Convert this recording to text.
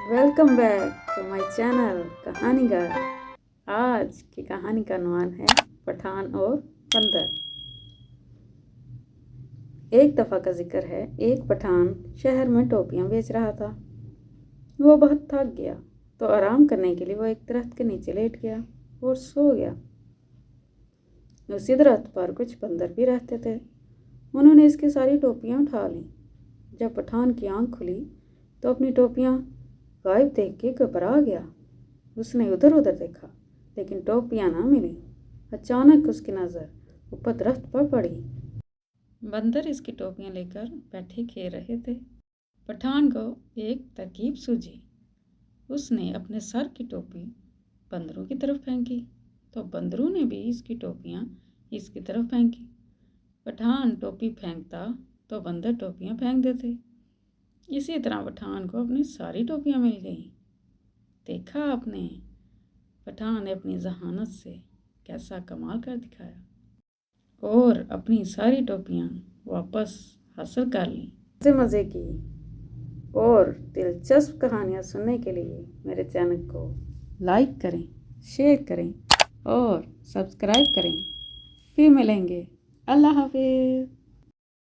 Welcome back to my channel Kahanigar. आज की कहानी का नाम है पठान और बंदर। एक दफ़ा का जिक्र है, एक पठान शहर में टोपियां बेच रहा था। वो बहुत थक गया तो आराम करने के लिए वो एक दरख्त के नीचे लेट गया और सो गया। उसी दरख्त पर कुछ बंदर भी रहते थे। उन्होंने इसकी सारी टोपियां उठा लीं। जब पठान की आंख खुली तो अपनी टोपियां गायब देख के घबरा गया। उसने उधर उधर देखा लेकिन टोपियां ना मिली। अचानक उसकी नज़र ऊपर दरख्त पर पड़ी। बंदर इसकी टोपियां लेकर बैठे खेल रहे थे। पठान को एक तरकीब सूझी। उसने अपने सर की टोपी बंदरों की तरफ फेंकी तो बंदरों ने भी इसकी टोपियां इसकी तरफ फेंकी। पठान टोपी फेंकता तो बंदर टोपियां फेंक देते। इसी तरह पठान को अपनी सारी टोपियां मिल गईं। देखा आपने, पठान ने अपनी जहानत से कैसा कमाल कर दिखाया और अपनी सारी टोपियां वापस हासिल कर ली। मज़े की और दिलचस्प कहानियाँ सुनने के लिए मेरे चैनल को लाइक करें, शेयर करें और सब्सक्राइब करें। फिर मिलेंगे। अल्लाह हाफिज़।